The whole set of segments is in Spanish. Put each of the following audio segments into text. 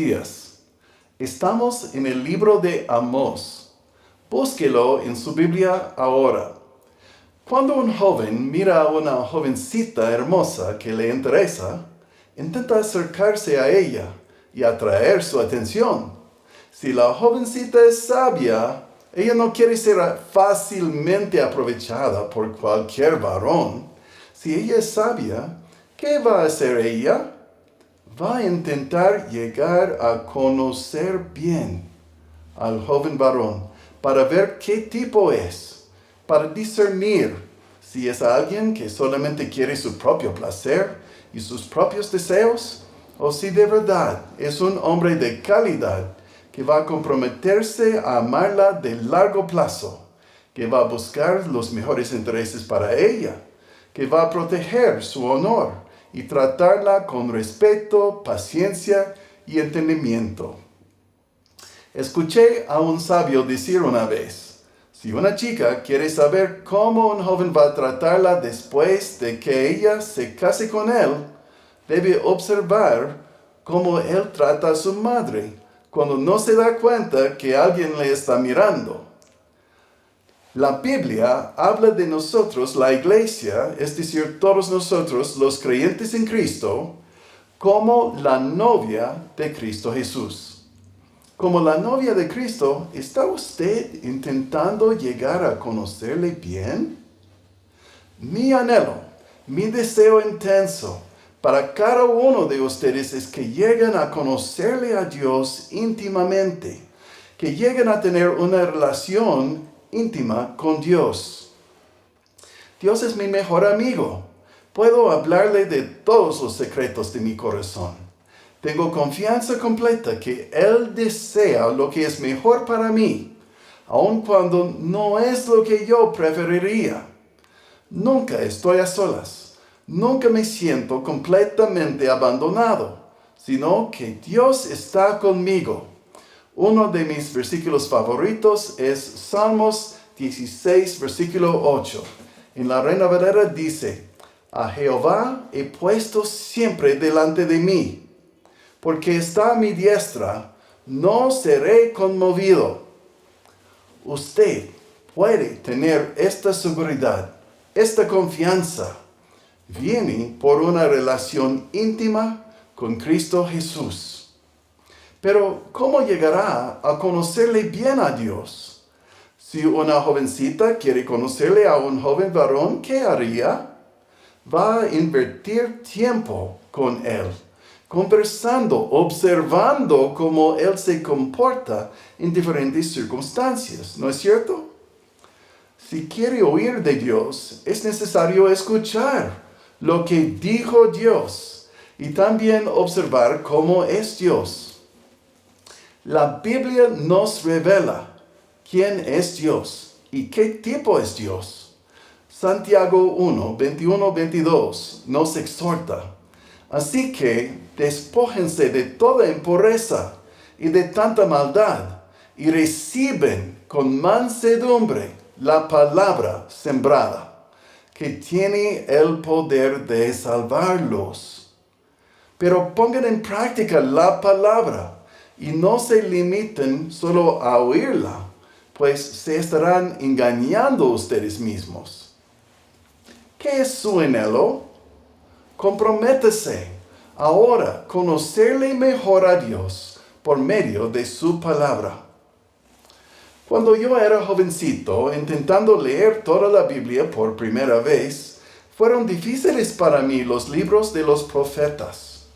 días. Estamos en el libro de Amós. Búsquelo en su Biblia ahora. Cuando un joven mira a una jovencita hermosa que le interesa, intenta acercarse a ella y atraer su atención. Si la jovencita es sabia, ella no quiere ser fácilmente aprovechada por cualquier varón. Si ella es sabia, ¿qué va a hacer ella? Va a intentar llegar a conocer bien al joven varón para ver qué tipo es, para discernir si es alguien que solamente quiere su propio placer y sus propios deseos, o si de verdad es un hombre de calidad que va a comprometerse a amarla de largo plazo, que va a buscar los mejores intereses para ella, que va a proteger su honor y tratarla con respeto, paciencia y entendimiento. Escuché a un sabio decir una vez, si una chica quiere saber cómo un joven va a tratarla después de que ella se case con él, debe observar cómo él trata a su madre cuando no se da cuenta que alguien le está mirando. La Biblia habla de nosotros, la iglesia, es decir, todos nosotros, los creyentes en Cristo, como la novia de Cristo Jesús. Como la novia de Cristo, ¿está usted intentando llegar a conocerle bien? Mi anhelo, mi deseo intenso para cada uno de ustedes es que lleguen a conocerle a Dios íntimamente, que lleguen a tener una relación íntima con Dios. Dios es mi mejor amigo. Puedo hablarle de todos los secretos de mi corazón. Tengo confianza completa que Él desea lo que es mejor para mí, aun cuando no es lo que yo preferiría. Nunca estoy a solas. Nunca me siento completamente abandonado, sino que Dios está conmigo. Uno de mis versículos favoritos es Salmos 16, versículo 8. En la Reina Valera dice, a Jehová he puesto siempre delante de mí, porque está a mi diestra, no seré conmovido. Usted puede tener esta seguridad, esta confianza. Viene por una relación íntima con Cristo Jesús. Pero, ¿cómo llegará a conocerle bien a Dios? Si una jovencita quiere conocerle a un joven varón, ¿qué haría? Va a invertir tiempo con él, conversando, observando cómo él se comporta en diferentes circunstancias, ¿no es cierto? Si quiere oír de Dios, es necesario escuchar lo que dijo Dios y también observar cómo es Dios. La Biblia nos revela quién es Dios y qué tipo es Dios. Santiago 1, 21, 22 nos exhorta. Así que despójense de toda impureza y de tanta maldad y reciben con mansedumbre la palabra sembrada, que tiene el poder de salvarlos. Pero pongan en práctica la palabra y no se limiten solo a oírla, pues se estarán engañando ustedes mismos. ¿Qué es su anhelo? Comprométese ahora a conocerle mejor a Dios por medio de su palabra. Cuando yo era jovencito, intentando leer toda la Biblia por primera vez, fueron difíciles para mí los libros de los profetas.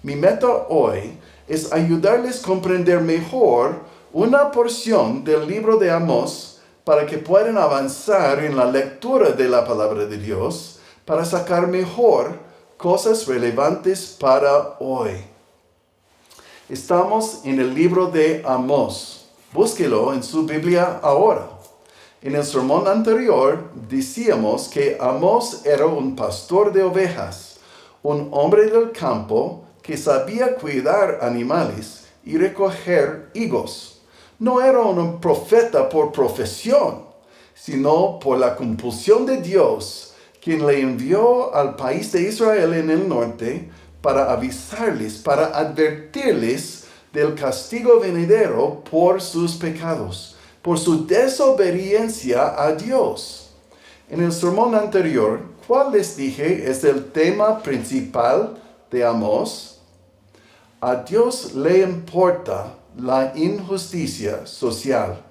Mi meta hoy es ayudarles a comprender mejor una porción del libro de Amós para que puedan avanzar en la lectura de la palabra de Dios para sacar mejor cosas relevantes para hoy. Estamos en el libro de Amós. Búsquelo en su Biblia ahora. En el sermón anterior decíamos que Amós era un pastor de ovejas, un hombre del campo que sabía cuidar animales y recoger higos. No era un profeta por profesión, sino por la compulsión de Dios, quien le envió al país de Israel en el norte para avisarles, para advertirles del castigo venidero por sus pecados, por su desobediencia a Dios. En el sermón anterior, ¿cuál les dije es el tema principal de Amós? A Dios le importa la injusticia social.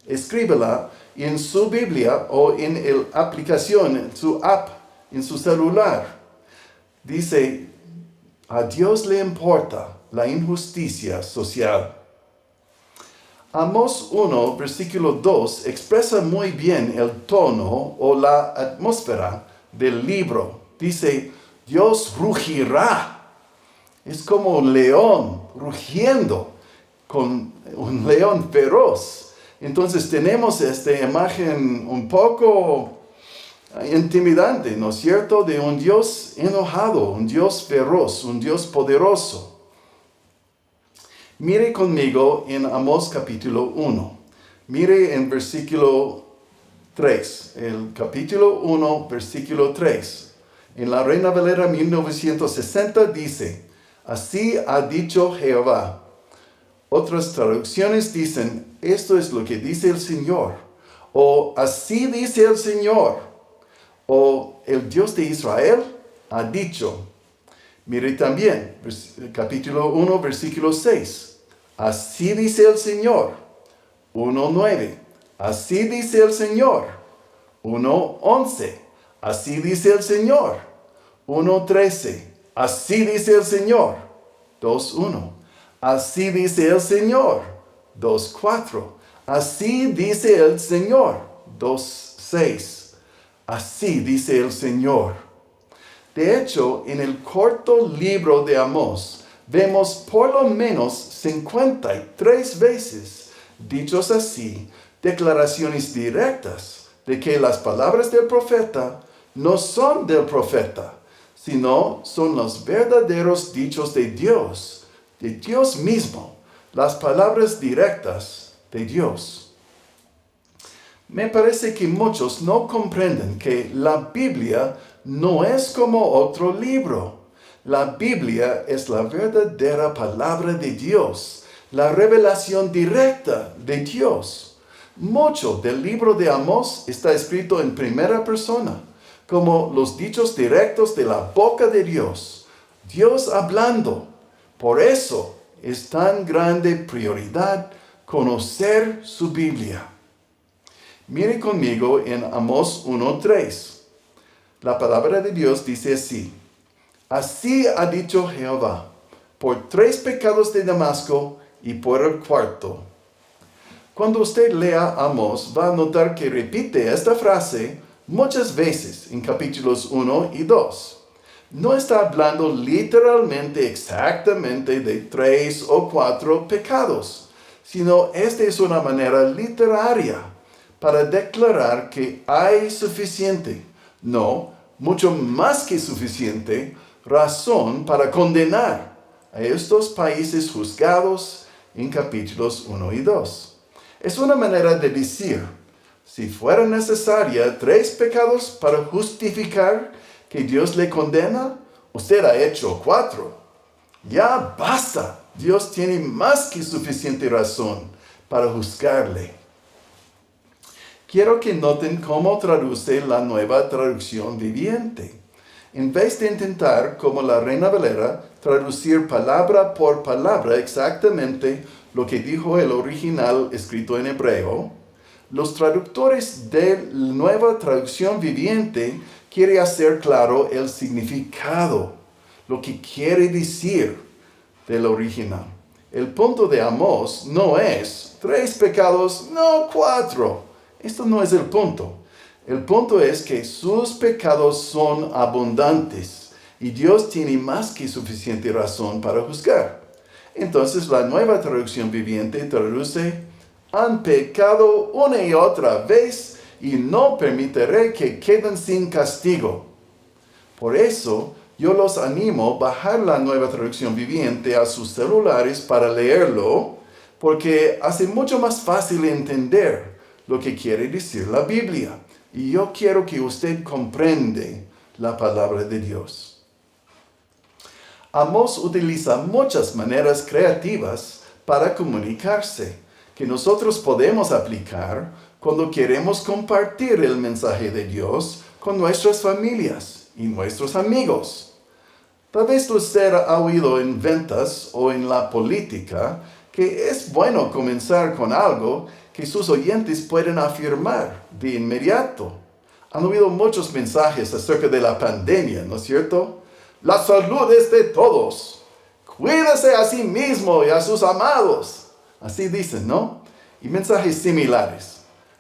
Escríbela en su Biblia o en la aplicación, en su app, en su celular. Dice, a Dios le importa la injusticia social. Amós 1, versículo 2, expresa muy bien el tono o la atmósfera del libro. Dice, Dios rugirá. Es como un león rugiendo, con un león feroz. Entonces tenemos esta imagen un poco intimidante, ¿no es cierto?, de un Dios enojado, un Dios feroz, un Dios poderoso. Mire conmigo en Amós capítulo 1. Mire en versículo 3. El capítulo 1, versículo 3. En la Reina Valera 1960 dice, así ha dicho Jehová. Otras traducciones dicen, esto es lo que dice el Señor. O así dice el Señor. O el Dios de Israel ha dicho. Mire también, capítulo 1, versículo 6. Así dice el Señor. 1:9. Así dice el Señor. 1:11. Así dice el Señor. 1:13. Así dice el Señor. 2:1. Así dice el Señor. 2:4. Así dice el Señor. 2:6. Así dice el Señor. De hecho, en el corto libro de Amós, vemos por lo menos 53 veces, dichos así, declaraciones directas de que las palabras del profeta no son del profeta, sino son los verdaderos dichos de Dios mismo, las palabras directas de Dios. Me parece que muchos no comprenden que la Biblia no es como otro libro. La Biblia es la verdadera palabra de Dios, la revelación directa de Dios. Mucho del libro de Amós está escrito en primera persona, como los dichos directos de la boca de Dios. Dios hablando. Por eso es tan grande prioridad conocer su Biblia. Mire conmigo en Amós 1:3. La palabra de Dios dice así. Así ha dicho Jehová, por 3 pecados de Damasco y por el cuarto. Cuando usted lea Amós, va a notar que repite esta frase muchas veces en capítulos 1 y 2. No está hablando literalmente exactamente de 3 o 4 pecados, sino esta es una manera literaria para declarar que hay suficiente, no, mucho más que suficiente, razón para condenar a estos países juzgados en capítulos 1 y 2. Es una manera de decir, si fuera necesaria 3 pecados para justificar que Dios le condena, usted ha hecho 4. Ya basta. Dios tiene más que suficiente razón para juzgarle. Quiero que noten cómo traduce la Nueva Traducción Viviente. En vez de intentar, como la Reina Valera, traducir palabra por palabra exactamente lo que dijo el original escrito en hebreo, los traductores de la Nueva Traducción Viviente quieren hacer claro el significado, lo que quiere decir del original. El punto de Amós no es 3 pecados, no 4. Esto no es el punto. El punto es que sus pecados son abundantes y Dios tiene más que suficiente razón para juzgar. Entonces la Nueva Traducción Viviente traduce, han pecado una y otra vez y no permitiré que queden sin castigo. Por eso, yo los animo a bajar la Nueva Traducción Viviente a sus celulares para leerlo, porque hace mucho más fácil entender lo que quiere decir la Biblia. Y yo quiero que usted comprenda la palabra de Dios. Amós utiliza muchas maneras creativas para comunicarse, que nosotros podemos aplicar cuando queremos compartir el mensaje de Dios con nuestras familias y nuestros amigos. Tal vez usted ha oído en ventas o en la política que es bueno comenzar con algo que sus oyentes pueden afirmar de inmediato. Han oído muchos mensajes acerca de la pandemia, ¿no es cierto? La salud es de todos. Cuídese a sí mismo y a sus amados. Así dicen, ¿no? Y mensajes similares.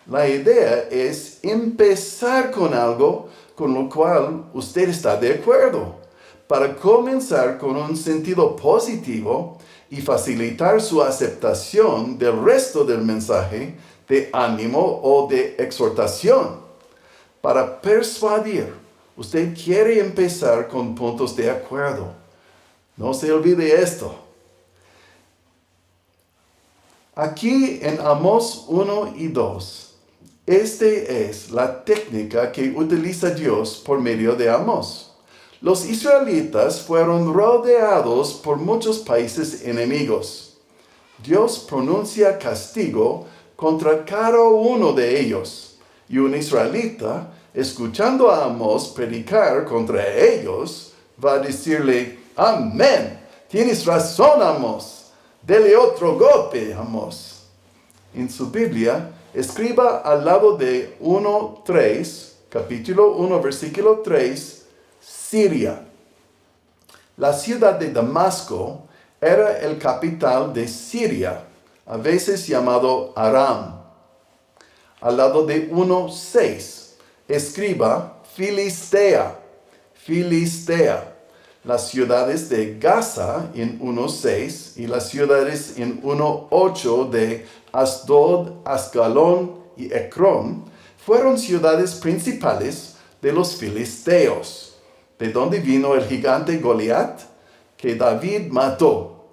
La idea es empezar con algo con lo cual usted está de acuerdo, para comenzar con un sentido positivo y facilitar su aceptación del resto del mensaje de ánimo o de exhortación. Para persuadir, usted quiere empezar con puntos de acuerdo. No se olvide esto. Aquí en Amós 1 y 2, esta es la técnica que utiliza Dios por medio de Amós. Los israelitas fueron rodeados por muchos países enemigos. Dios pronuncia castigo contra cada uno de ellos. Y un israelita, escuchando a Amós predicar contra ellos, va a decirle, amén, tienes razón, Amós, dele otro golpe, Amós. En su Biblia, escriba al lado de 1:3, capítulo 1, versículo 3, Siria. La ciudad de Damasco era el capital de Siria, a veces llamado Aram. Al lado de 1:6, escriba Filistea, Filistea. Las ciudades de Gaza en 1:6 y las ciudades en 1:8 de Asdod, Ascalón y Ecrón fueron ciudades principales de los filisteos, de donde vino el gigante Goliat que David mató.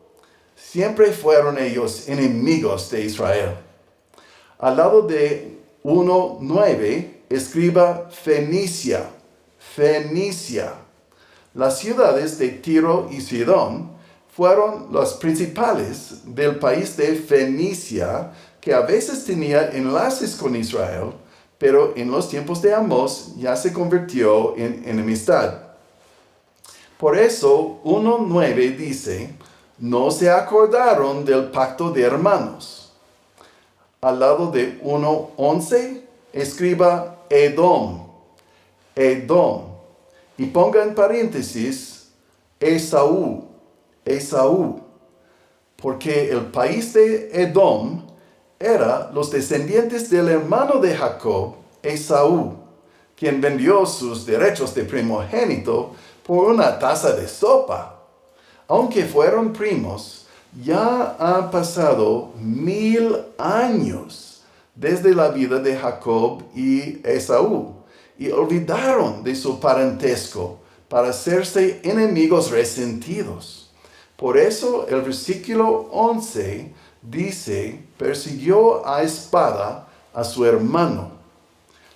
Siempre fueron ellos enemigos de Israel. Al lado de 1:9, escriba Fenicia, Fenicia. Las ciudades de Tiro y Sidón fueron las principales del país de Fenicia, que a veces tenía enlaces con Israel, pero en los tiempos de Amós ya se convirtió en enemistad. Por eso 1:9 dice, no se acordaron del pacto de hermanos. Al lado de 1:11, escriba Edom, Edom. Y ponga en paréntesis Esaú, Esaú. Porque el país de Edom era los descendientes del hermano de Jacob, Esaú, quien vendió sus derechos de primogénito por una taza de sopa. Aunque fueron primos, ya han pasado 1000 años desde la vida de Jacob y Esaú, y olvidaron de su parentesco para hacerse enemigos resentidos. Por eso el versículo 11 dice, persiguió a espada a su hermano.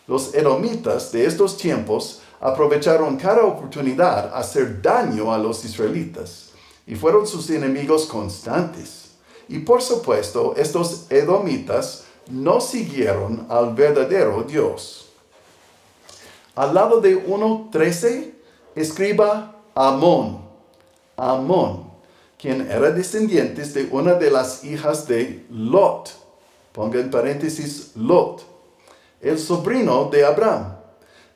Los edomitas de estos tiempos aprovecharon cada oportunidad a hacer daño a los israelitas, y fueron sus enemigos constantes. Y por supuesto, estos edomitas no siguieron al verdadero Dios. Al lado de 1:13, escriba Amón, Amón, quien era descendiente de una de las hijas de Lot. Ponga en paréntesis Lot, el sobrino de Abraham,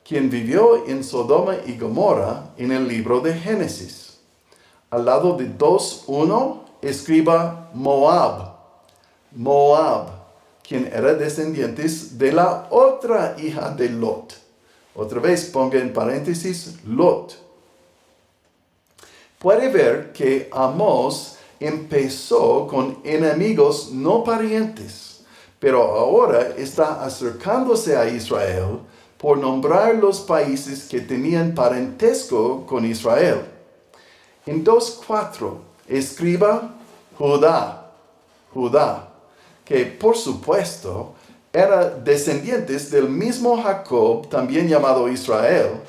quien vivió en Sodoma y Gomorra en el libro de Génesis. Al lado de 2:1, escriba Moab, Moab, quien era descendiente de la otra hija de Lot. Otra vez ponga en paréntesis Lot. Puede ver que Amós empezó con enemigos no parientes, pero ahora está acercándose a Israel por nombrar los países que tenían parentesco con Israel. En 2:4 escriba Judá, Judá, que por supuesto era descendientes del mismo Jacob, también llamado Israel.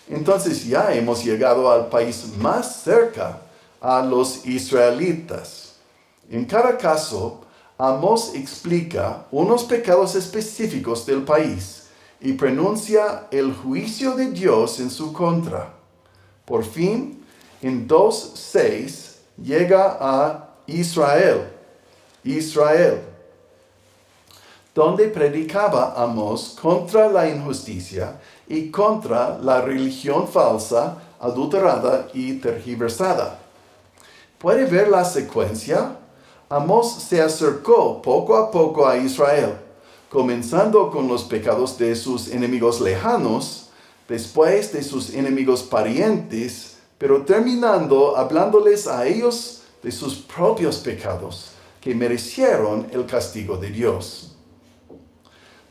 Entonces ya hemos llegado al país más cerca a los israelitas. En cada caso, Amós explica unos pecados específicos del país y pronuncia el juicio de Dios en su contra. Por fin, en 2:6 llega a Israel, donde predicaba Amós contra la injusticia y contra la religión falsa, adulterada y tergiversada. ¿Puede ver la secuencia? Amós se acercó poco a poco a Israel, comenzando con los pecados de sus enemigos lejanos, después de sus enemigos parientes, pero terminando hablándoles a ellos de sus propios pecados, que merecieron el castigo de Dios.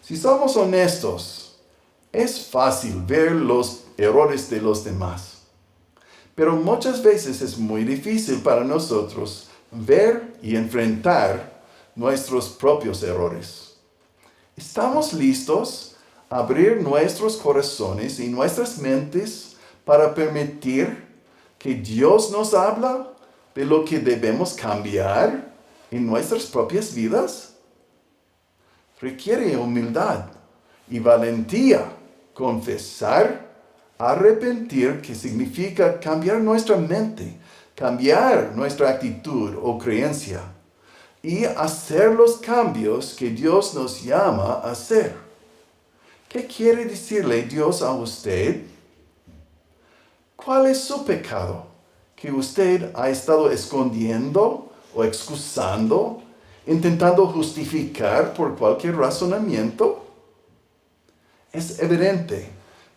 Si somos honestos, es fácil ver los errores de los demás, pero muchas veces es muy difícil para nosotros ver y enfrentar nuestros propios errores. ¿Estamos listos a abrir nuestros corazones y nuestras mentes para permitir que Dios nos habla de lo que debemos cambiar en nuestras propias vidas? Requiere humildad y valentía confesar, arrepentir, que significa cambiar nuestra mente, cambiar nuestra actitud o creencia y hacer los cambios que Dios nos llama a hacer. ¿Qué quiere decirle Dios a usted? ¿Cuál es su pecado que usted ha estado escondiendo o excusando, intentando justificar por cualquier razonamiento? Es evidente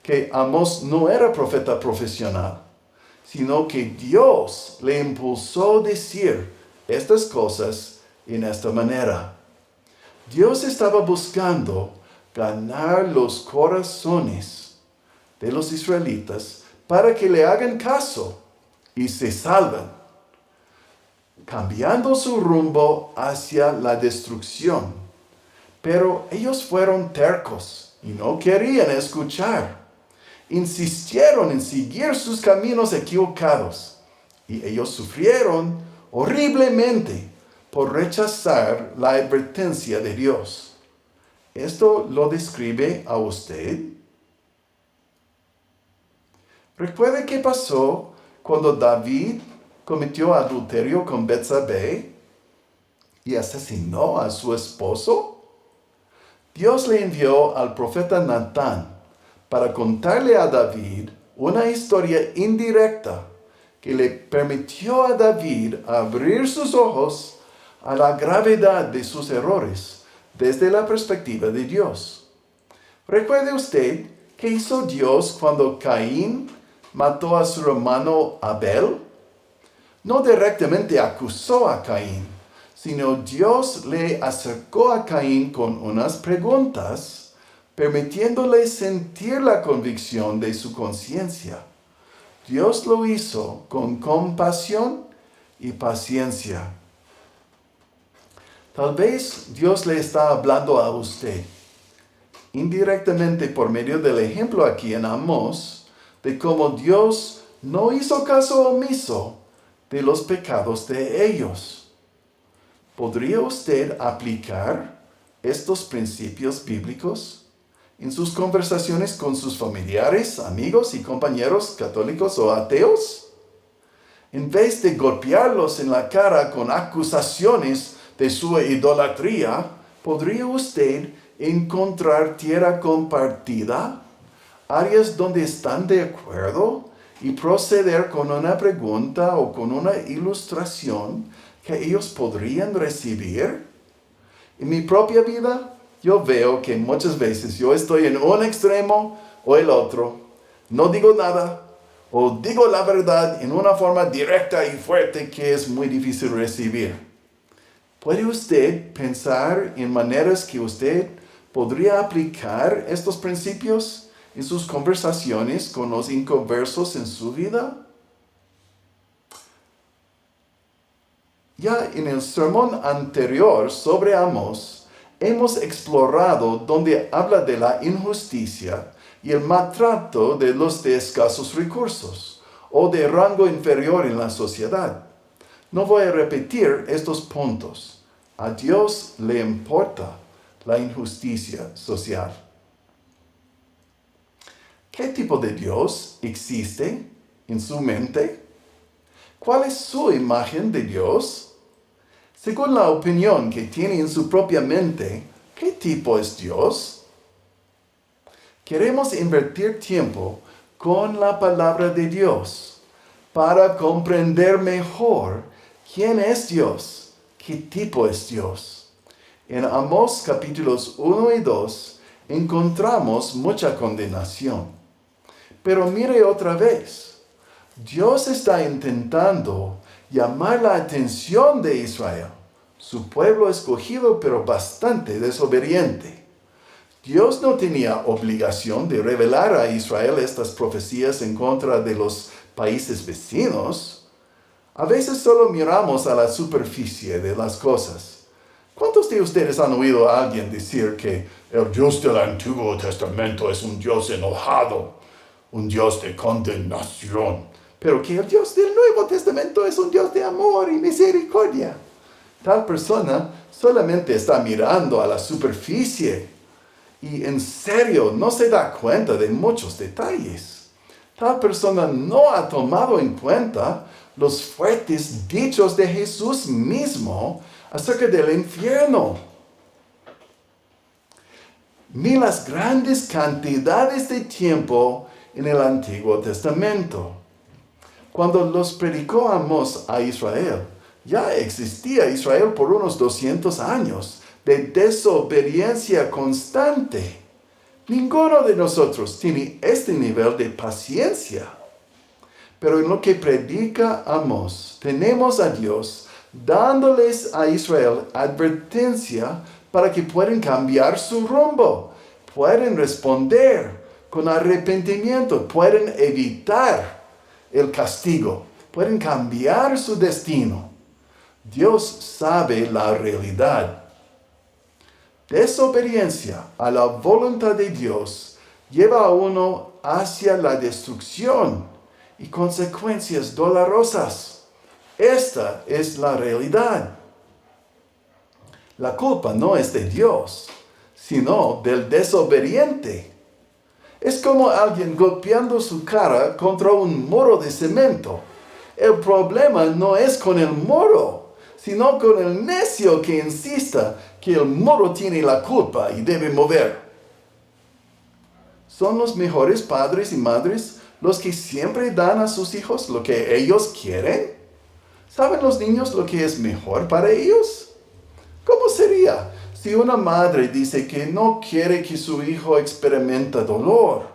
que Amós no era profeta profesional, sino que Dios le impulsó a decir estas cosas en esta manera. Dios estaba buscando ganar los corazones de los israelitas para que le hagan caso y se salven, cambiando su rumbo hacia la destrucción. Pero ellos fueron tercos y no querían escuchar. Insistieron en seguir sus caminos equivocados y ellos sufrieron horriblemente por rechazar la advertencia de Dios. ¿Esto lo describe a usted? ¿Recuerda qué pasó cuando David cometió adulterio con Betsabé y asesinó a su esposo? Dios le envió al profeta Natán para contarle a David una historia indirecta que le permitió a David abrir sus ojos a la gravedad de sus errores desde la perspectiva de Dios. ¿Recuerde usted qué hizo Dios cuando Caín mató a su hermano Abel? No directamente acusó a Caín, sino Dios le acercó a Caín con unas preguntas, permitiéndole sentir la convicción de su conciencia. Dios lo hizo con compasión y paciencia. Tal vez Dios le está hablando a usted, indirectamente por medio del ejemplo aquí en Amós, de cómo Dios no hizo caso omiso de los pecados de ellos. ¿Podría usted aplicar estos principios bíblicos en sus conversaciones con sus familiares, amigos y compañeros católicos o ateos? En vez de golpearlos en la cara con acusaciones de su idolatría, ¿podría usted encontrar tierra compartida, áreas donde están de acuerdo, y proceder con una pregunta o con una ilustración que ellos podrían recibir? En mi propia vida, yo veo que muchas veces yo estoy en un extremo o el otro. No digo nada o digo la verdad en una forma directa y fuerte que es muy difícil recibir. ¿Puede usted pensar en maneras que usted podría aplicar estos principios en sus conversaciones con los inconversos en su vida? Ya en el sermón anterior sobre Amós, hemos explorado donde habla de la injusticia y el maltrato de los de escasos recursos o de rango inferior en la sociedad. No voy a repetir estos puntos. A Dios le importa la injusticia social. ¿Qué tipo de Dios existe en su mente? ¿Cuál es su imagen de Dios? Según la opinión que tiene en su propia mente, ¿qué tipo es Dios? Queremos invertir tiempo con la palabra de Dios para comprender mejor quién es Dios, qué tipo es Dios. En Amós capítulos 1 y 2 encontramos mucha condenación. Pero mire otra vez, Dios está intentando llamar la atención de Israel, su pueblo escogido pero bastante desobediente. Dios no tenía obligación de revelar a Israel estas profecías en contra de los países vecinos. A veces solo miramos a la superficie de las cosas. ¿Cuántos de ustedes han oído a alguien decir que el Dios del Antiguo Testamento es un Dios enojado, un Dios de condenación, pero que el Dios del Nuevo Testamento es un Dios de amor y misericordia? Tal persona solamente está mirando a la superficie y en serio no se da cuenta de muchos detalles. Tal persona no ha tomado en cuenta los fuertes dichos de Jesús mismo acerca del infierno, ni las grandes cantidades de tiempo en el Antiguo Testamento. Cuando los predicó Amós a Israel, ya existía Israel por unos 200 años de desobediencia constante. Ninguno de nosotros tiene este nivel de paciencia. Pero en lo que predica Amós, tenemos a Dios dándoles a Israel advertencia para que puedan cambiar su rumbo, pueden responder con arrepentimiento, pueden evitar el castigo, pueden cambiar su destino. Dios sabe la realidad. Desobediencia a la voluntad de Dios lleva a uno hacia la destrucción y consecuencias dolorosas. Esta es la realidad. La culpa no es de Dios, sino del desobediente. Es como alguien golpeando su cara contra un muro de cemento. El problema no es con el muro, sino con el necio que insista que el muro tiene la culpa y debe mover. ¿Son los mejores padres y madres los que siempre dan a sus hijos lo que ellos quieren? ¿Saben los niños lo que es mejor para ellos? ¿Cómo sería si una madre dice que no quiere que su hijo experimente dolor?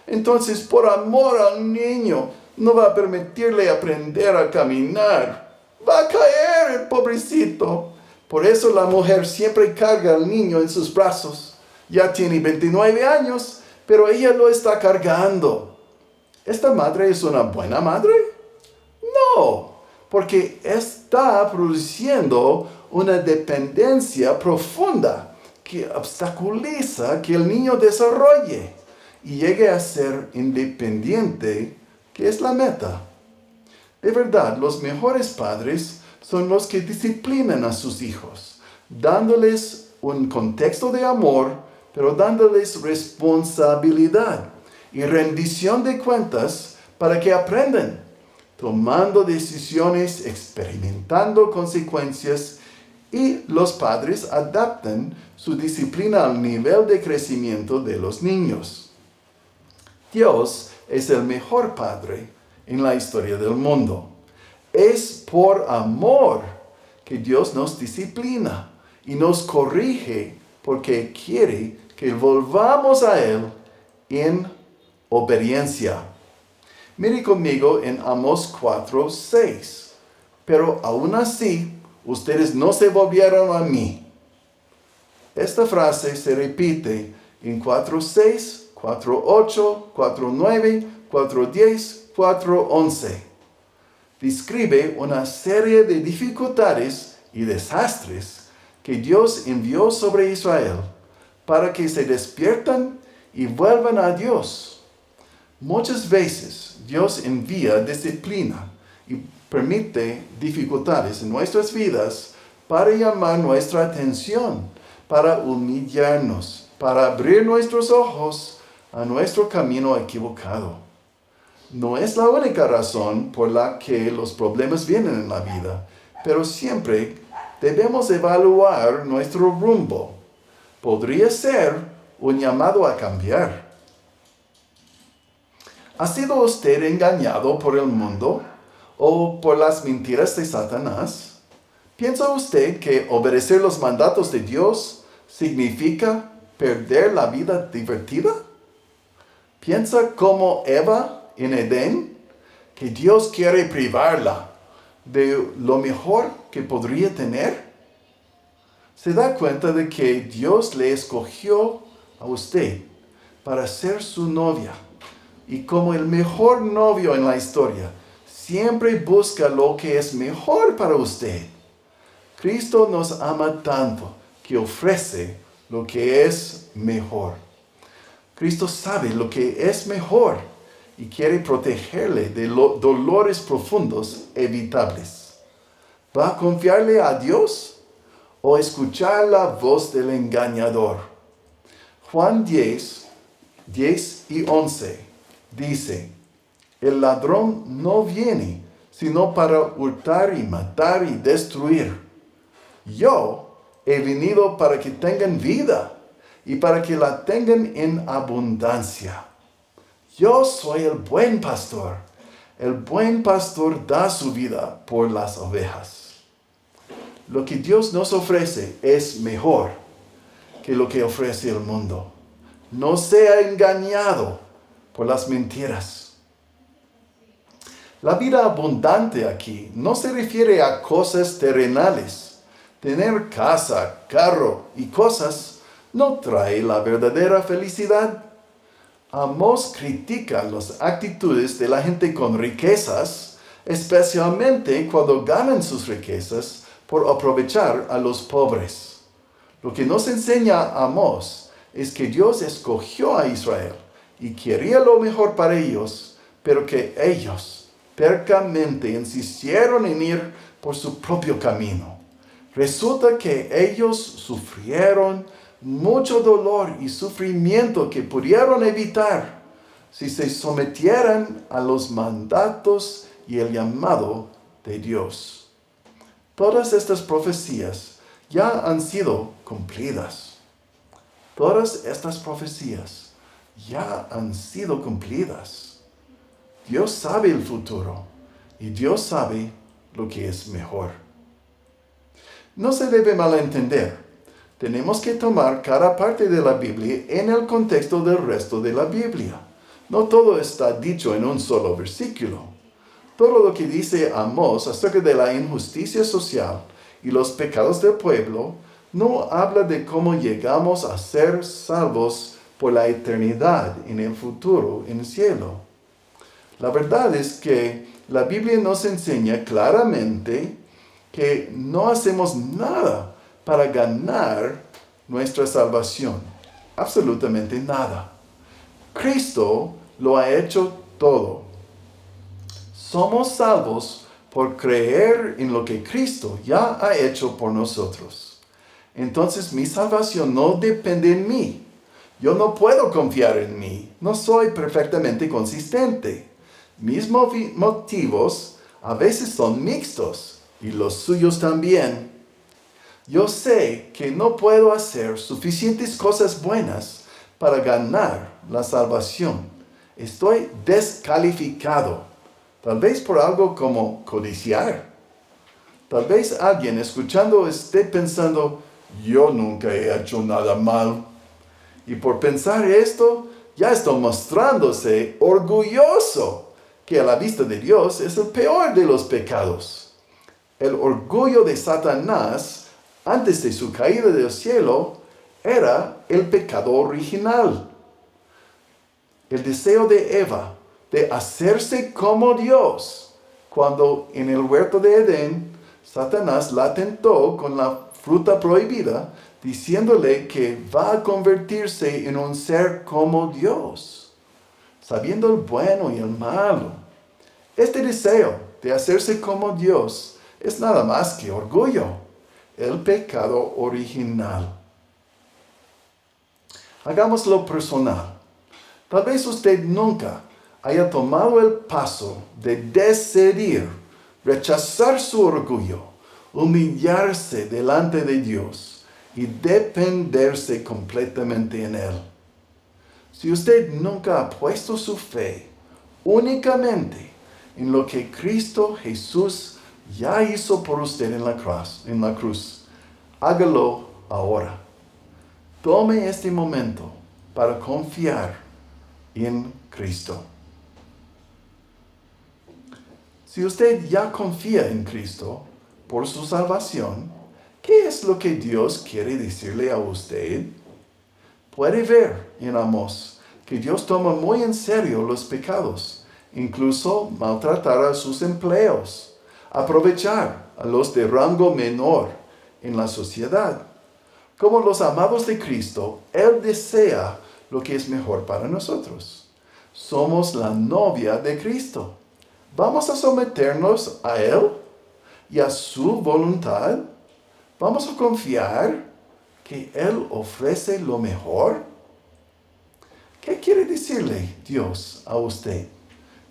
Entonces, por amor al niño, no va a permitirle aprender a caminar. Va a caer el pobrecito. Por eso la mujer siempre carga al niño en sus brazos. Ya tiene 29 años, pero ella lo está cargando. ¿Esta madre es una buena madre? No, porque está produciendo una dependencia profunda que obstaculiza que el niño desarrolle y llegue a ser independiente, que es la meta. De verdad, los mejores padres son los que disciplinan a sus hijos, dándoles un contexto de amor, pero dándoles responsabilidad y rendición de cuentas para que aprendan, tomando decisiones, experimentando consecuencias, y los padres adaptan su disciplina al nivel de crecimiento de los niños. Dios es el mejor padre en la historia del mundo. Es por amor que Dios nos disciplina y nos corrige porque quiere que volvamos a Él en obediencia. Mire conmigo en Amós 4:6. Pero aún así, ustedes no se volvieron a mí. Esta frase se repite en 4:6, 4:8, 4:9, 4:10, 4:11. Describe una serie de dificultades y desastres que Dios envió sobre Israel para que se despiertan y vuelvan a Dios. Muchas veces Dios envía disciplina permite dificultades en nuestras vidas para llamar nuestra atención, para humillarnos, para abrir nuestros ojos a nuestro camino equivocado. No es la única razón por la que los problemas vienen en la vida, pero siempre debemos evaluar nuestro rumbo. Podría ser un llamado a cambiar. ¿Ha sido usted engañado por el mundo o por las mentiras de Satanás? ¿Piensa usted que obedecer los mandatos de Dios significa perder la vida divertida? ¿Piensa como Eva en Edén, que Dios quiere privarla de lo mejor que podría tener? ¿Se da cuenta de que Dios le escogió a usted para ser su novia? Y como el mejor novio en la historia, siempre busca lo que es mejor para usted. Cristo nos ama tanto que ofrece lo que es mejor. Cristo sabe lo que es mejor y quiere protegerle de dolores profundos evitables. ¿Va a confiarle a Dios o escuchar la voz del engañador? Juan 10 y 11 dice: el ladrón no viene sino para hurtar y matar y destruir. Yo he venido para que tengan vida y para que la tengan en abundancia. Yo soy el buen pastor. El buen pastor da su vida por las ovejas. Lo que Dios nos ofrece es mejor que lo que ofrece el mundo. No sea engañado por las mentiras. La vida abundante aquí no se refiere a cosas terrenales. Tener casa, carro y cosas no trae la verdadera felicidad. Amós critica las actitudes de la gente con riquezas, especialmente cuando ganan sus riquezas por aprovechar a los pobres. Lo que nos enseña Amós es que Dios escogió a Israel y quería lo mejor para ellos, pero que ellos tercamente insistieron en ir por su propio camino. Resulta que ellos sufrieron mucho dolor y sufrimiento que pudieron evitar si se sometieran a los mandatos y el llamado de Dios. Todas estas profecías ya han sido cumplidas. Todas estas profecías ya han sido cumplidas. Dios sabe el futuro y Dios sabe lo que es mejor. No se debe malentender. Tenemos que tomar cada parte de la Biblia en el contexto del resto de la Biblia. No todo está dicho en un solo versículo. Todo lo que dice Amós acerca de la injusticia social y los pecados del pueblo no habla de cómo llegamos a ser salvos por la eternidad en el futuro, en el cielo. La verdad es que la Biblia nos enseña claramente que no hacemos nada para ganar nuestra salvación. Absolutamente nada. Cristo lo ha hecho todo. Somos salvos por creer en lo que Cristo ya ha hecho por nosotros. Entonces mi salvación no depende en mí. Yo no puedo confiar en mí. No soy perfectamente consistente. Mis motivos a veces son mixtos y los suyos también. Yo sé que no puedo hacer suficientes cosas buenas para ganar la salvación. Estoy descalificado, tal vez por algo como codiciar. Tal vez alguien escuchando esté pensando: yo nunca he hecho nada mal. Y por pensar esto, ya está mostrándose orgulloso, que a la vista de Dios es el peor de los pecados. El orgullo de Satanás, antes de su caída del cielo, era el pecado original. El deseo de Eva de hacerse como Dios, cuando en el huerto de Edén, Satanás la tentó con la fruta prohibida, diciéndole que va a convertirse en un ser como Dios, sabiendo el bueno y el malo. Este deseo de hacerse como Dios es nada más que orgullo, el pecado original. Hagámoslo personal. Tal vez usted nunca haya tomado el paso de decidir rechazar su orgullo, humillarse delante de Dios y dependerse completamente en Él. Si usted nunca ha puesto su fe únicamente en lo que Cristo Jesús ya hizo por usted en la cruz, hágalo ahora. Tome este momento para confiar en Cristo. Si usted ya confía en Cristo por su salvación, ¿qué es lo que Dios quiere decirle a usted? Puede ver en Amós que Dios toma muy en serio los pecados, incluso maltratar a sus empleos, aprovechar a los de rango menor en la sociedad. Como los amados de Cristo, Él desea lo que es mejor para nosotros. Somos la novia de Cristo. ¿Vamos a someternos a Él y a su voluntad? ¿Vamos a confiar que Él ofrece lo mejor? ¿Qué quiere decirle Dios a usted?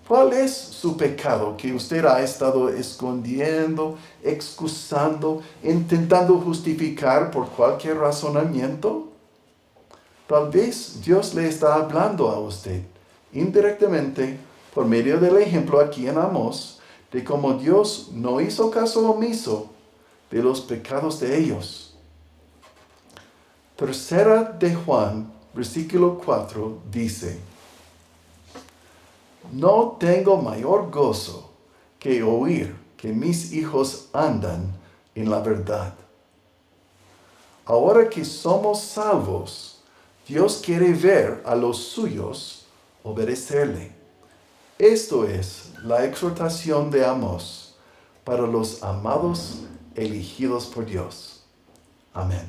¿Cuál es su pecado que usted ha estado escondiendo, excusando, intentando justificar por cualquier razonamiento? Tal vez Dios le está hablando a usted indirectamente por medio del ejemplo aquí en Amós de cómo Dios no hizo caso omiso de los pecados de ellos. Tercera de Juan, versículo 4, dice: No tengo mayor gozo que oír que mis hijos andan en la verdad. Ahora que somos salvos, Dios quiere ver a los suyos obedecerle. Esto es la exhortación de Amós para los amados elegidos por Dios. Amén.